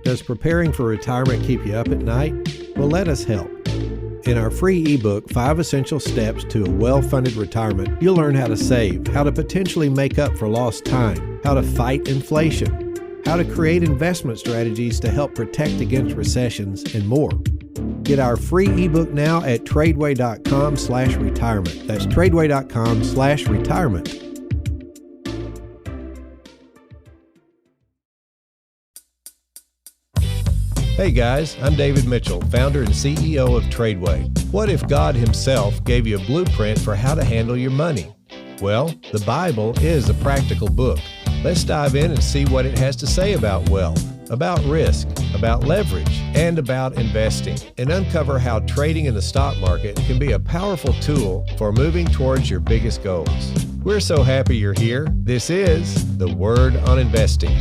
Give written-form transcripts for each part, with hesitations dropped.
Does preparing for retirement keep you up at night? Well, let us help. In our free ebook, 5 Essential Steps to a Well-Funded Retirement, you'll learn how to save, how to potentially make up for lost time, how to fight inflation, how to create investment strategies to help protect against recessions, and more. Get our free ebook now at TRADEway.com/retirement. That's TRADEway.com/retirement. Hey guys, I'm David Mitchell, founder and CEO of TRADEway. What if God Himself gave you a blueprint for how to handle your money? Well, the Bible is a practical book. Let's dive in and see what it has to say about wealth, about risk, about leverage, and about investing, and uncover how trading in the stock market can be a powerful tool for moving towards your biggest goals. We're so happy you're here. This is The Word on Investing.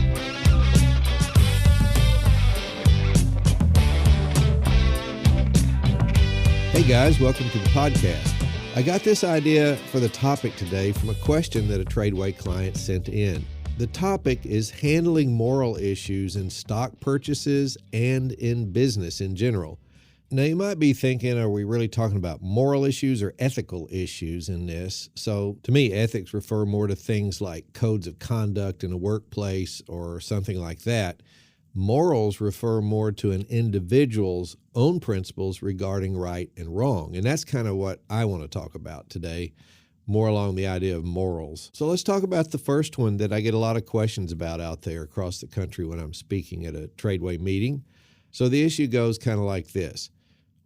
Hey guys, welcome to the podcast. I got this idea for the topic today from a question that a TRADEway client sent in. The topic is handling moral issues in stock purchases and in business in general. Now you might be thinking, are we really talking about moral issues or ethical issues in this? So to me, ethics refer more to things like codes of conduct in a workplace or something like that. Morals refer more to an individual's own principles regarding right and wrong. And that's kind of what I want to talk about today, more along the idea of morals. So let's talk about the first one that I get a lot of questions about out there across the country when I'm speaking at a TRADEway meeting. So the issue goes kind of like this.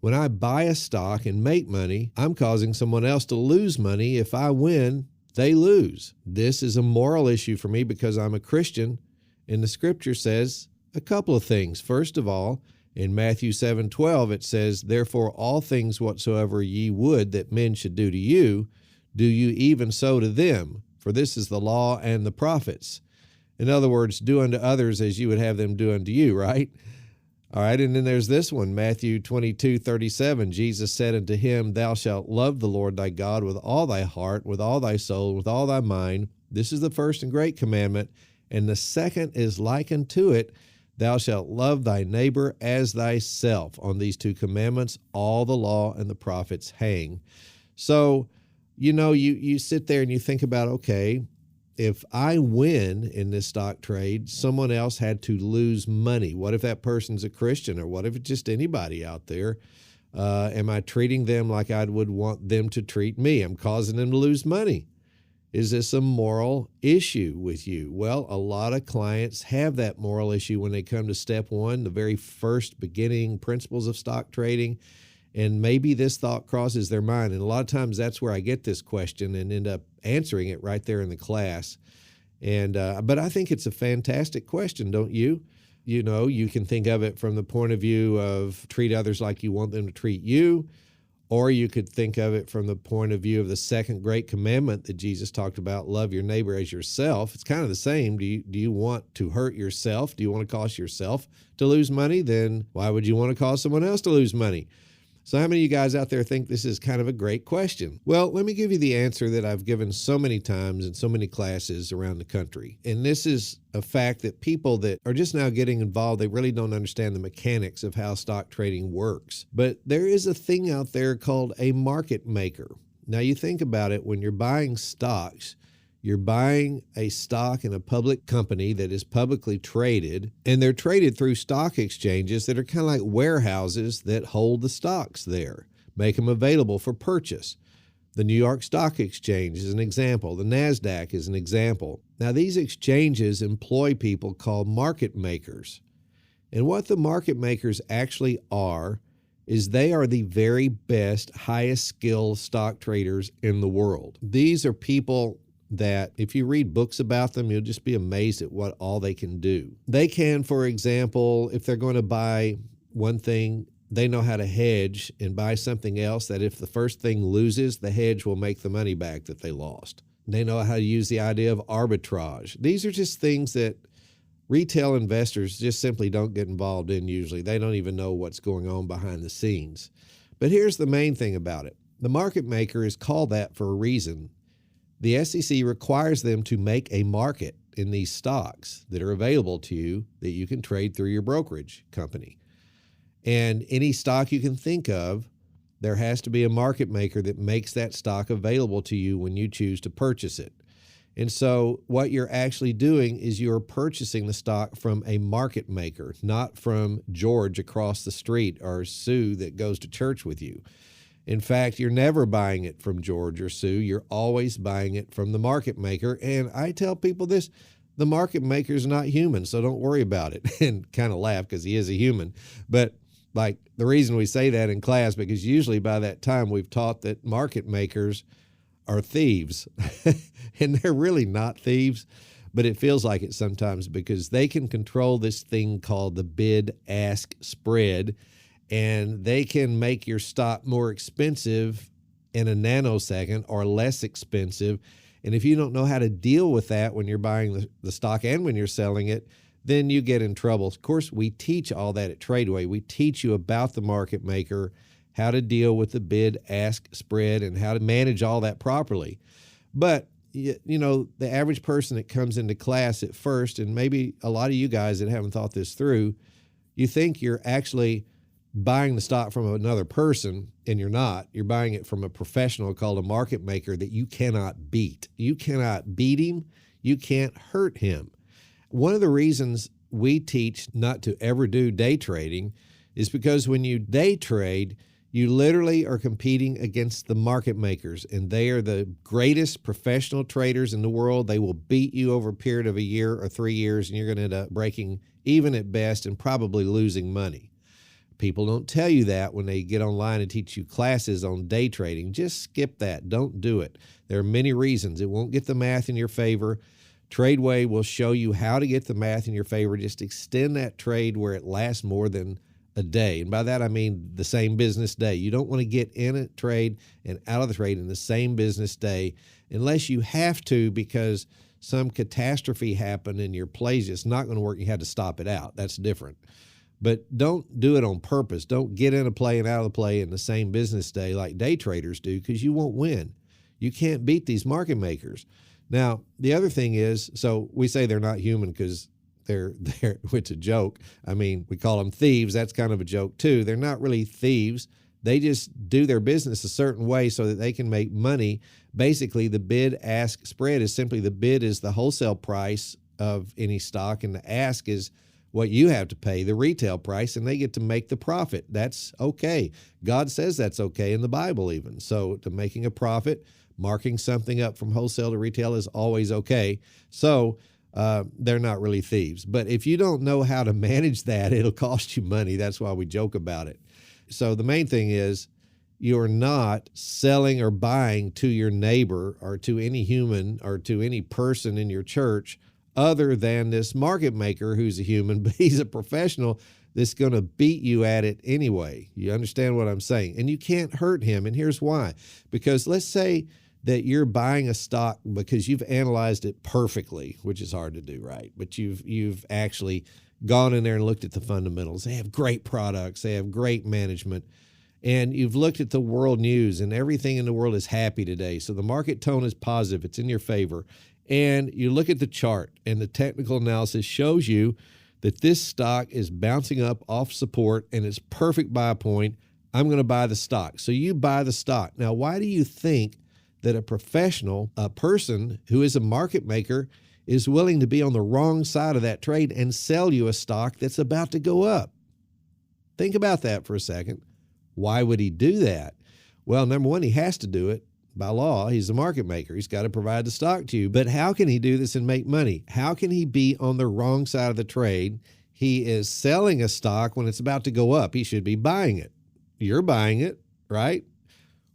When I buy a stock and make money, I'm causing someone else to lose money. If I win, they lose. This is a moral issue for me because I'm a Christian, and the scripture says a couple of things. First of all, in Matthew 7:12, it says, "Therefore all things whatsoever ye would that men should do to you, do you even so to them. For this is the law and the prophets." In other words, do unto others as you would have them do unto you, right? All right, and then there's this one, Matthew 22:37. Jesus said unto him, "Thou shalt love the Lord thy God with all thy heart, with all thy soul, with all thy mind. This is the first and great commandment. And the second is like unto it, Thou shalt love thy neighbor as thyself." On these 2 commandments, all the law and the prophets hang. So, you sit there and you think about, okay, if I win in this stock trade, someone else had to lose money. What if that person's a Christian, or what if it's just anybody out there? Am I treating them like I would want them to treat me? I'm causing them to lose money. Is this a moral issue with you? Well, a lot of clients have that moral issue when they come to step 1, the very first beginning principles of stock trading, and maybe this thought crosses their mind. And a lot of times that's where I get this question and end up answering it right there in the class. But I think it's a fantastic question, don't you? You can think of it from the point of view of treat others like you want them to treat you. Or you could think of it from the point of view of the second great commandment that Jesus talked about, love your neighbor as yourself. It's kind of the same. Do you want to hurt yourself? Do you want to cause yourself to lose money? Then why would you want to cause someone else to lose money? So how many of you guys out there think this is kind of a great question? Well, let me give you the answer that I've given so many times in so many classes around the country. And this is a fact that people that are just now getting involved, they really don't understand the mechanics of how stock trading works. But there is a thing out there called a market maker. Now you think about it, when you're buying stocks, you're buying a stock in a public company that is publicly traded, and they're traded through stock exchanges that are kind of like warehouses that hold the stocks there, make them available for purchase. The New York Stock Exchange is an example. The NASDAQ is an example. Now, these exchanges employ people called market makers. And what the market makers actually are is they are the very best, highest skill stock traders in the world. These are people that if you read books about them, you'll just be amazed at what all they can do. They can, for example, if they're going to buy one thing, they know how to hedge and buy something else that if the first thing loses, the hedge will make the money back that they lost. They know how to use the idea of arbitrage. These are just things that retail investors just simply don't get involved in usually. They don't even know what's going on behind the scenes. But here's the main thing about it. The market maker is called that for a reason. The SEC requires them to make a market. in these stocks that are available to you that you can trade through your brokerage company. And any stock you can think of, there has to be a market maker that makes that stock available to you when you choose to purchase it. And so what you're actually doing is you're purchasing the stock from a market maker, not from George across the street or Sue that goes to church with you. In fact, you're never buying it from George or Sue. You're always buying it from the market maker. And I tell people this, the market maker is not human, so don't worry about it. And kind of laugh because he is a human. But like the reason we say that in class, because usually by that time we've taught that market makers are thieves. And they're really not thieves, but it feels like it sometimes because they can control this thing called the bid-ask spread, and they can make your stock more expensive in a nanosecond or less expensive. And if you don't know how to deal with that when you're buying the stock and when you're selling it, then you get in trouble. Of course, we teach all that at TRADEway. We teach you about the market maker, how to deal with the bid-ask spread, and how to manage all that properly. But, you know, the average person that comes into class at first, and maybe a lot of you guys that haven't thought this through, you think you're actually buying the stock from another person, and you're not. You're buying it from a professional called a market maker that you cannot beat. You cannot beat him. You can't hurt him. One of the reasons we teach not to ever do day trading is because when you day trade, you literally are competing against the market makers, and they are the greatest professional traders in the world. They will beat you over a period of a year or 3 years, and you're going to end up breaking even at best and probably losing money. People don't tell you that when they get online and teach you classes on day trading. Just skip that. Don't do it. There are many reasons. It won't get the math in your favor. TRADEway will show you how to get the math in your favor. Just extend that trade where it lasts more than a day. And by that, I mean the same business day. You don't want to get in a trade and out of the trade in the same business day unless you have to because some catastrophe happened and your play's just not going to work. You had to stop it out. That's different. But don't do it on purpose. Don't get in a play and out of the play in the same business day like day traders do because you won't win. You can't beat these market makers. Now, the other thing is, so we say they're not human because they're it's a joke. I mean, we call them thieves. That's kind of a joke too. They're not really thieves. They just do their business a certain way so that they can make money. Basically, the bid-ask spread is simply the bid is the wholesale price of any stock, and the ask is what you have to pay, the retail price, and they get to make the profit. That's okay. God says that's okay in the Bible even. So to making a profit, marking something up from wholesale to retail is always okay. So they're not really thieves. But if you don't know how to manage that, it'll cost you money. That's why we joke about it. So the main thing is you're not selling or buying to your neighbor or to any human or to any person in your church other than this market maker who's a human, but he's a professional that's going to beat you at it anyway. You understand what I'm saying? And you can't hurt him. And here's why. Because let's say that you're buying a stock because you've analyzed it perfectly, which is hard to do, right? But you've actually gone in there and looked at the fundamentals. They have great products. They have great management. And you've looked at the world news, and everything in the world is happy today. So the market tone is positive. It's in your favor. And you look at the chart, and the technical analysis shows you that this stock is bouncing up off support, and it's perfect buy point. I'm going to buy the stock. So you buy the stock. Now, why do you think that a professional, a person who is a market maker, is willing to be on the wrong side of that trade and sell you a stock that's about to go up? Think about that for a second. Why would he do that? Well, number one, he has to do it. By law, he's a market maker. He's got to provide the stock to you. But how can he do this and make money? How can he be on the wrong side of the trade? He is selling a stock when it's about to go up. He should be buying it. You're buying it, right?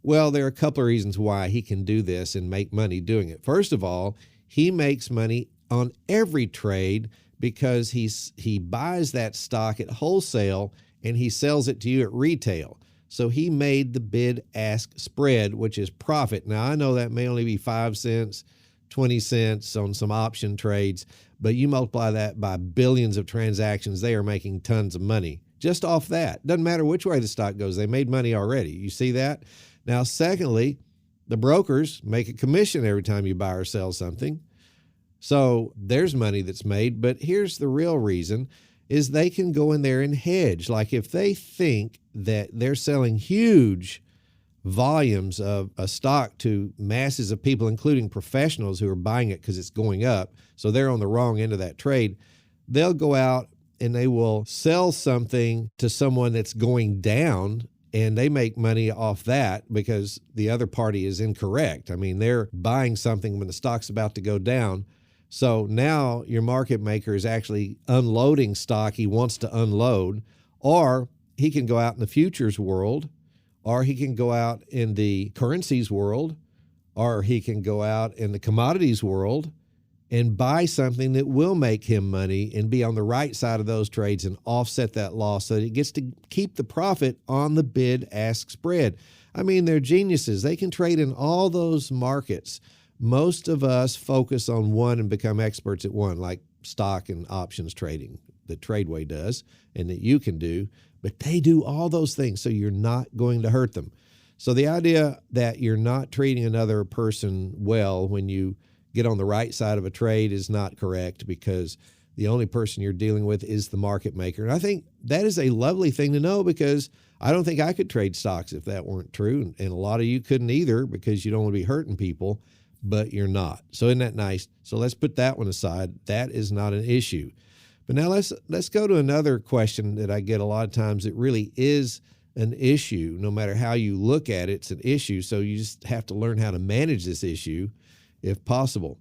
Well, there are a couple of reasons why he can do this and make money doing it. First of all, he makes money on every trade because he buys that stock at wholesale and he sells it to you at retail. So he made the bid-ask spread, which is profit. Now, I know that may only be 5 cents, 20 cents on some option trades, but you multiply that by billions of transactions, they are making tons of money just off that. Doesn't matter which way the stock goes. They made money already. You see that? Now, secondly, the brokers make a commission every time you buy or sell something. So there's money that's made, but here's the real reason is they can go in there and hedge. Like if they think that they're selling huge volumes of a stock to masses of people, including professionals who are buying it because it's going up, so they're on the wrong end of that trade, they'll go out and they will sell something to someone that's going down, and they make money off that because the other party is incorrect. I mean, they're buying something when the stock's about to go down. So now your market maker is actually unloading stock he wants to unload, or he can go out in the futures world, or he can go out in the currencies world, or he can go out in the commodities world and buy something that will make him money and be on the right side of those trades and offset that loss so that he gets to keep the profit on the bid-ask spread. I mean, they're geniuses. They can trade in all those markets. Most of us focus on one and become experts at one, like stock and options trading that TRADEway does and that you can do, but they do all those things, so you're not going to hurt them. So the idea that you're not treating another person well when you get on the right side of a trade is not correct, because the only person you're dealing with is the market maker. And I think that is a lovely thing to know, because I don't think I could trade stocks if that weren't true. And a lot of you couldn't either, because you don't want to be hurting people, but you're not. So isn't that nice? So let's put that one aside. That is not an issue. But now let's go to another question that I get a lot of times. It really is an issue. No matter how you look at it, it's an issue. So you just have to learn how to manage this issue if possible.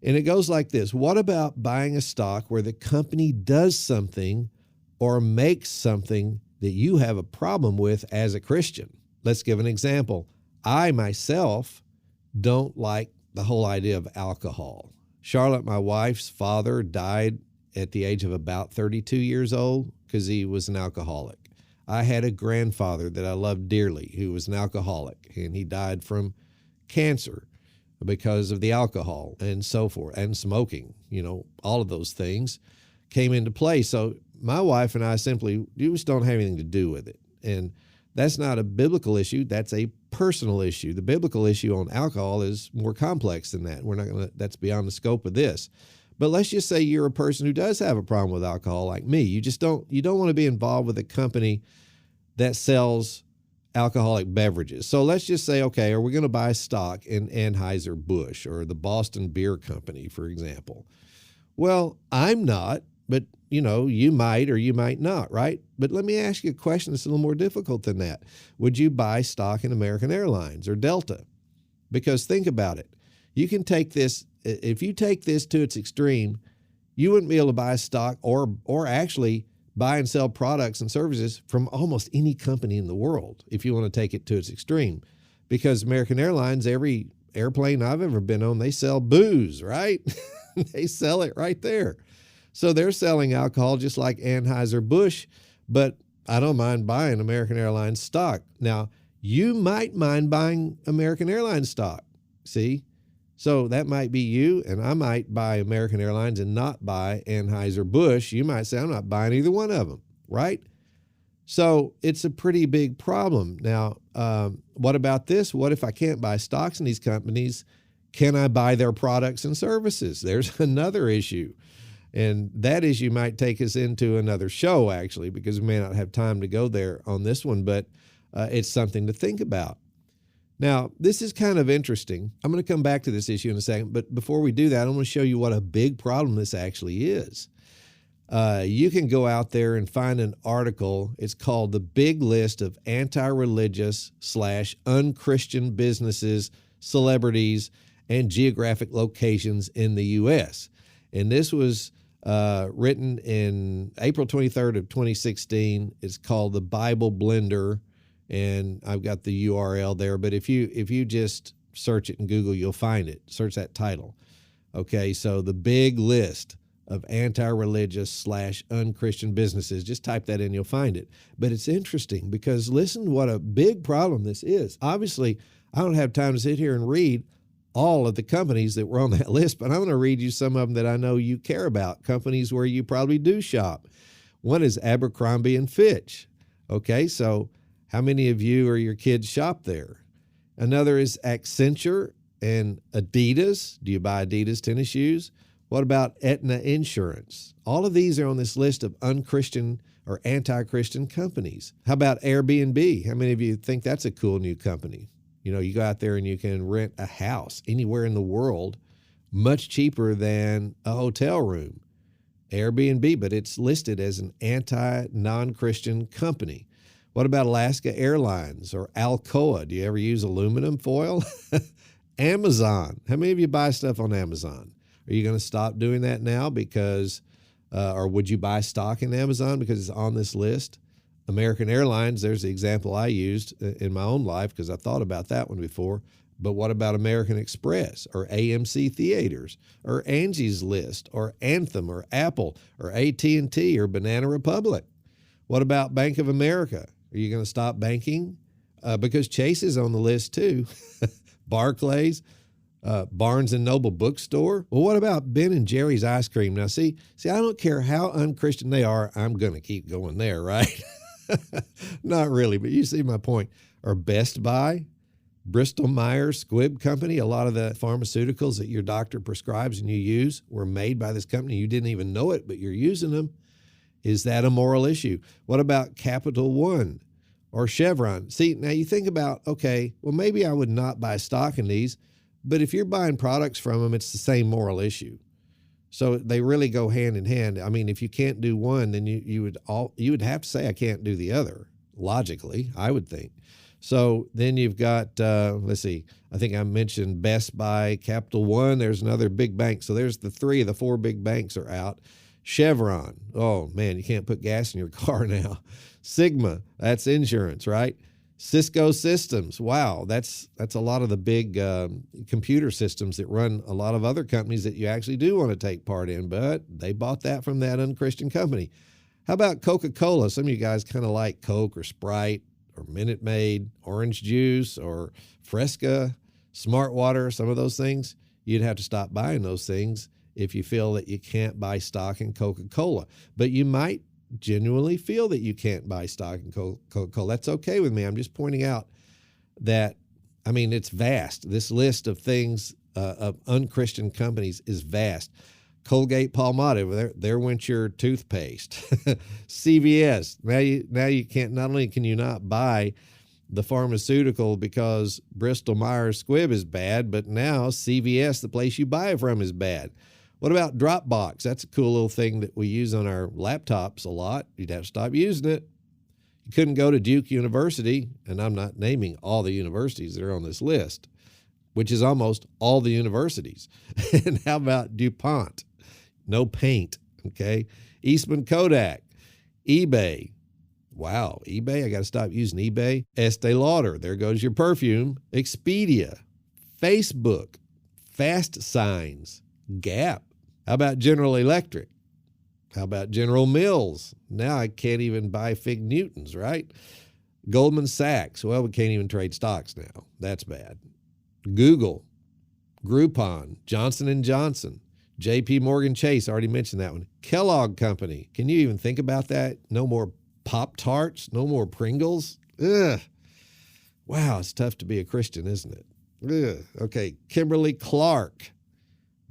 And it goes like this. What about buying a stock where the company does something or makes something that you have a problem with as a Christian? Let's give an example. I myself don't like the whole idea of alcohol. Charlotte, my wife's father, died at the age of about 32 years old because he was an alcoholic. I had a grandfather that I loved dearly who was an alcoholic, and he died from cancer because of the alcohol and so forth, and smoking. All of those things came into play. So my wife and I simply just don't have anything to do with it. And that's not a biblical issue. That's a personal issue. The biblical issue on alcohol is more complex than that. That's beyond the scope of this. But let's just say you're a person who does have a problem with alcohol like me. You don't want to be involved with a company that sells alcoholic beverages. So let's just say, okay, are we going to buy stock in Anheuser-Busch or the Boston Beer Company, for example? Well, I'm not, but you might or you might not, right? But let me ask you a question that's a little more difficult than that. Would you buy stock in American Airlines or Delta? Because think about it. You can take this, if you take this to its extreme, you wouldn't be able to buy stock or actually buy and sell products and services from almost any company in the world if you want to take it to its extreme. Because American Airlines, every airplane I've ever been on, they sell booze, right? They sell it right there. So they're selling alcohol just like Anheuser-Busch, but I don't mind buying American Airlines stock. Now, you might mind buying American Airlines stock, see? So that might be you, and I might buy American Airlines and not buy Anheuser-Busch. You might say, I'm not buying either one of them, right? So it's a pretty big problem. Now, what about this? What if I can't buy stocks in these companies? Can I buy their products and services? There's another issue. And that issue might take us into another show, actually, because we may not have time to go there on this one, but it's something to think about. Now, this is kind of interesting. I'm going to come back to this issue in a second, but before we do that, I want to show you what a big problem this actually is. You can go out there and find an article. It's called The Big List of Anti-Religious / Unchristian Businesses, Celebrities, and Geographic Locations in the U.S. And this was written in April 23rd of 2016. It's called The Bible Blender, and I've got the URL there. But if you just search it in Google, you'll find it. Search that title. Okay, so The Big List of Anti-Religious / Unchristian Businesses. Just type that in, you'll find it. But it's interesting because listen to what a big problem this is. Obviously, I don't have time to sit here and read all of the companies that were on that list, but I'm going to read you some of them that I know you care about, companies where you probably do shop. One is Abercrombie and Fitch. Okay, so how many of you or your kids shop there? Another is Accenture and Adidas. Do you buy Adidas tennis shoes? What about Aetna Insurance? All of these are on this list of unchristian or anti-Christian companies. How about Airbnb? How many of you think that's a cool new company? You know, you go out there and you can rent a house anywhere in the world much cheaper than a hotel room. Airbnb, but it's listed as an non-Christian company. What about Alaska Airlines or Alcoa? Do you ever use aluminum foil? Amazon. How many of you buy stuff on Amazon? Are you going to stop doing that now because, or would you buy stock in Amazon because it's on this list? American Airlines, there's the example I used in my own life because I thought about that one before. But what about American Express or AMC Theaters or Angie's List or Anthem or Apple or AT&T or Banana Republic? What about Bank of America? Are you going to stop banking? Because Chase is on the list too. Barclays, Barnes & Noble Bookstore. Well, what about Ben and Jerry's Ice Cream? Now, see, I don't care how unchristian they are. I'm going to keep going there, right? Not really, but you see my point. Or Best Buy, Bristol Myers Squibb Company. A lot of the pharmaceuticals that your doctor prescribes and you use were made by this company. You didn't even know it, but you're using them. Is that a moral issue? What about Capital One or Chevron? See, now you think about, okay, well, maybe I would not buy stock in these, but if you're buying products from them, it's the same moral issue. So they really go hand in hand. I mean, if you can't do one, then you would have to say I can't do the other. Logically, I would think. So then you've got, let's see, I think I mentioned Best Buy, Capital One. There's another big bank. So there's the three of the four big banks are out. Chevron, oh man, you can't put gas in your car now. Sigma, that's insurance, right? Cisco Systems, wow, that's a lot of the big computer systems that run a lot of other companies that you actually do want to take part in, but they bought that from that unchristian company. How about Coca-Cola? Some of you guys kind of like Coke or Sprite or Minute Maid, orange juice or Fresca, Smart Water, some of those things. You'd have to stop buying those things if you feel that you can't buy stock in Coca-Cola. But you might genuinely feel that you can't buy stock in Coca-Cola. That's okay with me. I'm just pointing out that, I mean, it's vast. This list of things, of unchristian companies is vast. Colgate-Palmolive, their Winter toothpaste. CVS, now you can't, not only can you not buy the pharmaceutical because Bristol Myers Squibb is bad, but now CVS, the place you buy it from, is bad. What about Dropbox? That's a cool little thing that we use on our laptops a lot. You'd have to stop using it. You couldn't go to Duke University, and I'm not naming all the universities that are on this list, which is almost all the universities. And how about DuPont? No paint, okay? Eastman Kodak, eBay. Wow, eBay, I got to stop using eBay. Estee Lauder, there goes your perfume. Expedia, Facebook, Fast Signs, Gap. How about General Electric? How about General Mills? Now I can't even buy Fig Newtons, right? Goldman Sachs, well, we can't even trade stocks now. That's bad. Google, Groupon, Johnson & Johnson, JP Morgan Chase, already mentioned that one. Kellogg Company, can you even think about that? No more Pop-Tarts, no more Pringles. Ugh. Wow, it's tough to be a Christian, isn't it? Ugh. Okay, Kimberly-Clark.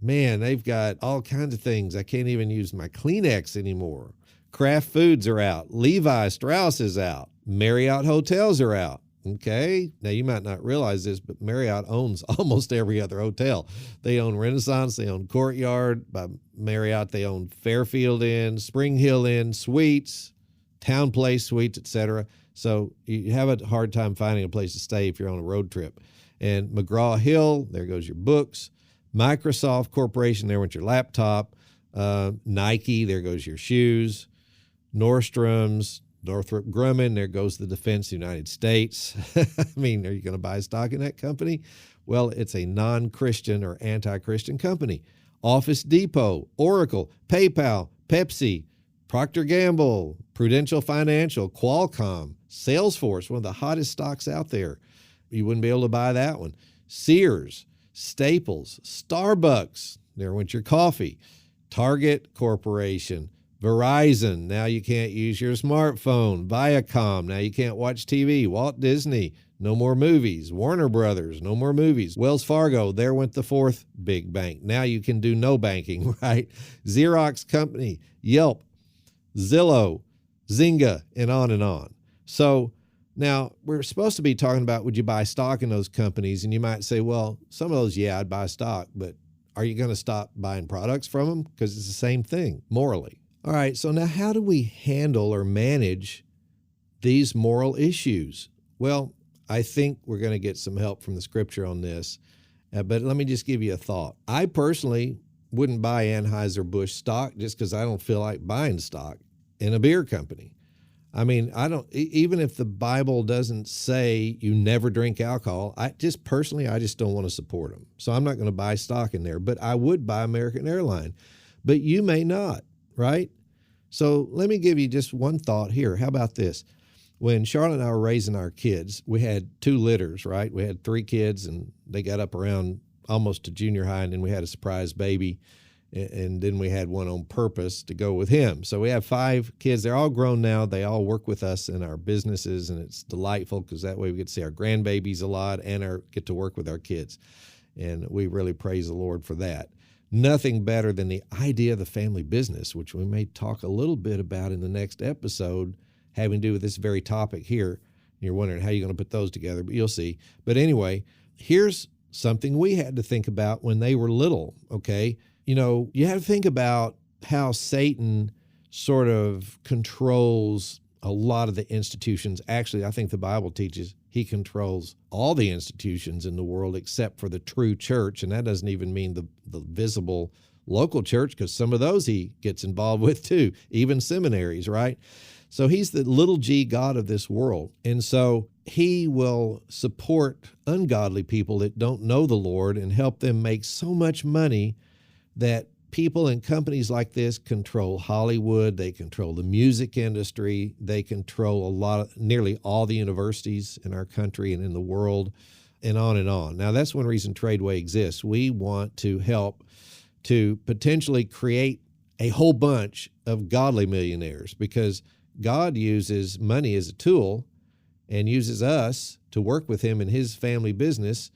Man, they've got all kinds of things. I can't even use my Kleenex anymore. Kraft Foods are out. Levi Strauss is out. Marriott Hotels are out. Okay, now you might not realize this, but Marriott owns almost every other hotel. They own Renaissance, they own Courtyard by Marriott, they own Fairfield Inn, Spring Hill Inn, Suites, Town Place Suites, etc. So you have a hard time finding a place to stay if you're on a road trip. And McGraw-Hill, there goes your books. Microsoft Corporation, there went your laptop. Nike, there goes your shoes. Nordstrom's, Northrop Grumman, there goes the defense of the United States. I mean, are you going to buy stock in that company? Well, it's a non-Christian or anti-Christian company. Office Depot, Oracle, PayPal, Pepsi, Procter & Gamble, Prudential Financial, Qualcomm, Salesforce, one of the hottest stocks out there. You wouldn't be able to buy that one. Sears, Staples, Starbucks, there went your coffee. Target Corporation, Verizon, now you can't use your smartphone. Viacom, now you can't watch TV. Walt Disney, no more movies. Warner Brothers, no more movies. Wells Fargo, there went the fourth big bank. Now you can do no banking, right? Xerox Company, Yelp, Zillow, Zynga, and on and on. So now we're supposed to be talking about, would you buy stock in those companies? And you might say, well, some of those, yeah, I'd buy stock, but are you going to stop buying products from them? Because it's the same thing morally. All right, so now how do we handle or manage these moral issues? Well, I think we're going to get some help from the scripture on this, but let me just give you a thought. I personally wouldn't buy Anheuser-Busch stock just because I don't feel like buying stock in a beer company. I mean, even if the Bible doesn't say you never drink alcohol, I just don't want to support them. So I'm not going to buy stock in there, but I would buy American Airlines. But you may not, right? So let me give you just one thought here. How about this? When Charlotte and I were raising our kids, we had 2 litters, right? We had 3 kids, and they got up around almost to junior high, and then we had a surprise baby. And then we had one on purpose to go with him. So we have 5 kids. They're all grown now. They all work with us in our businesses, and it's delightful because that way we get to see our grandbabies a lot and get to work with our kids. And we really praise the Lord for that. Nothing better than the idea of the family business, which we may talk a little bit about in the next episode, having to do with this very topic here. You're wondering how you're going to put those together, but you'll see. But anyway, here's something we had to think about when they were little, okay? You know, you have to think about how Satan sort of controls a lot of the institutions. Actually, I think the Bible teaches he controls all the institutions in the world except for the true church. And that doesn't even mean the visible local church, because some of those he gets involved with too, even seminaries, right? So he's the little g God of this world. And so he will support ungodly people that don't know the Lord and help them make so much money that people and companies like this control Hollywood, they control the music industry, they control nearly all the universities in our country and in the world, and on and on. Now, that's one reason TRADEway exists. We want to help to potentially create a whole bunch of godly millionaires, because God uses money as a tool and uses us to work with him in his family business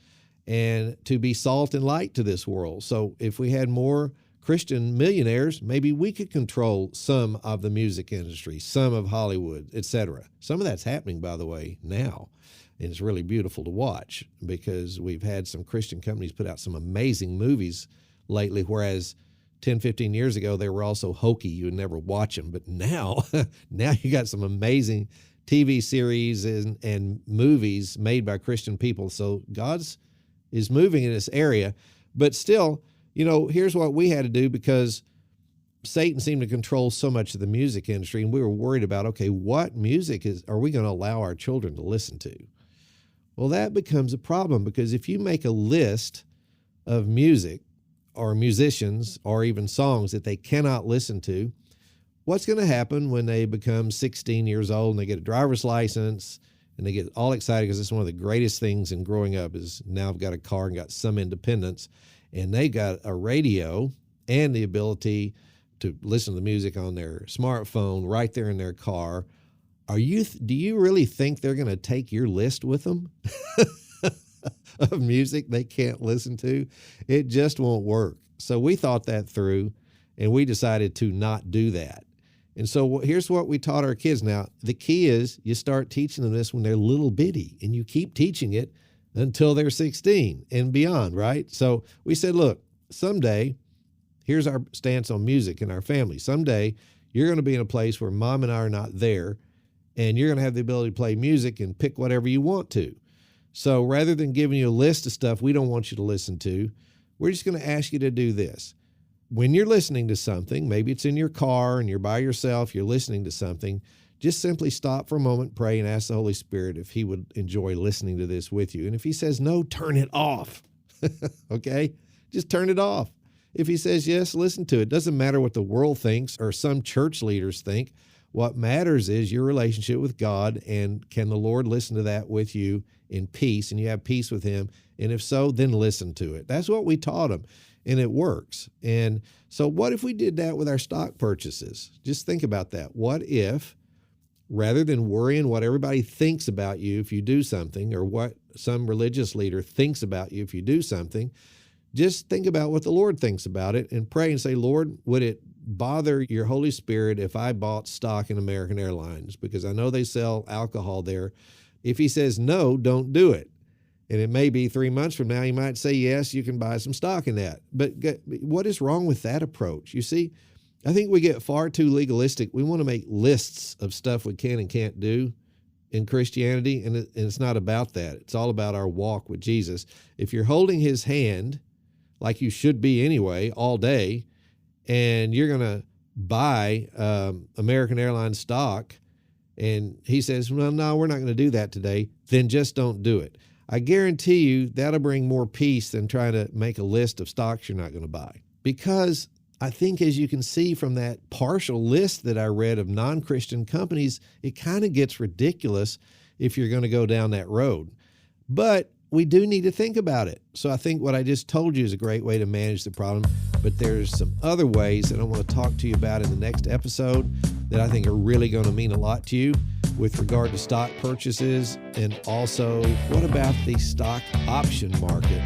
and to be salt and light to this world. So if we had more Christian millionaires, maybe we could control some of the music industry, some of Hollywood, etc. Some of that's happening, by the way, now. And it's really beautiful to watch, because we've had some Christian companies put out some amazing movies lately, whereas 10, 15 years ago, they were also hokey. You would never watch them. But now you got some amazing TV series and movies made by Christian people. So God's is moving in this area. But still, you know, here's what we had to do, because Satan seemed to control so much of the music industry, and we were worried about, okay, what music are we going to allow our children to listen to? Well, that becomes a problem, because if you make a list of music or musicians or even songs that they cannot listen to, what's going to happen when they become 16 years old and they get a driver's license and they get all excited, because it's one of the greatest things in growing up is now I've got a car and got some independence, and they got a radio and the ability to listen to the music on their smartphone right there in their car. Do you really think they're going to take your list with them of music they can't listen to? It just won't work. So we thought that through, and we decided to not do that. And so here's what we taught our kids. Now, the key is you start teaching them this when they're little bitty, and you keep teaching it until they're 16 and beyond, right? So we said, look, someday, here's our stance on music in our family. Someday, you're going to be in a place where mom and I are not there, and you're going to have the ability to play music and pick whatever you want to. So rather than giving you a list of stuff we don't want you to listen to, we're just going to ask you to do this. When you're listening to something, maybe it's in your car and you're by yourself, you're listening to something, just simply stop for a moment, pray, and ask the Holy Spirit if he would enjoy listening to this with you. And if he says no, turn it off. Okay? Just turn it off. If he says yes, listen to it. Doesn't matter what the world thinks or some church leaders think. What matters is your relationship with God, and can the Lord listen to that with you in peace, and you have peace with him? And if so, then listen to it. That's what we taught them. and it works. And so what if we did that with our stock purchases? Just think about that. What if, rather than worrying what everybody thinks about you if you do something, or what some religious leader thinks about you if you do something, just think about what the Lord thinks about it and pray and say, Lord, would it bother your Holy Spirit if I bought stock in American Airlines? Because I know they sell alcohol there. If he says no, don't do it. And it may be 3 months from now, you might say, yes, you can buy some stock in that. But what is wrong with that approach? You see, I think we get far too legalistic. We want to make lists of stuff we can and can't do in Christianity, and it's not about that. It's all about our walk with Jesus. If you're holding his hand, like you should be anyway, all day, and you're going to buy American Airlines stock, and he says, well, no, we're not going to do that today, then just don't do it. I guarantee you that'll bring more peace than trying to make a list of stocks you're not going to buy. Because I think, as you can see from that partial list that I read of non-Christian companies, it kind of gets ridiculous if you're going to go down that road. But we do need to think about it. So I think what I just told you is a great way to manage the problem, but there's some other ways that I want to talk to you about in the next episode that I think are really going to mean a lot to you with regard to stock purchases. And also, what about the stock option market?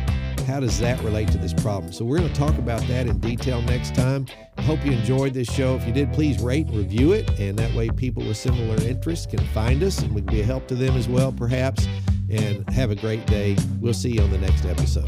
How does that relate to this problem? So we're going to talk about that in detail next time. I hope you enjoyed this show. If you did, please rate and review it, and that way people with similar interests can find us and we can be a help to them as well, perhaps. And have a great day. We'll see you on the next episode.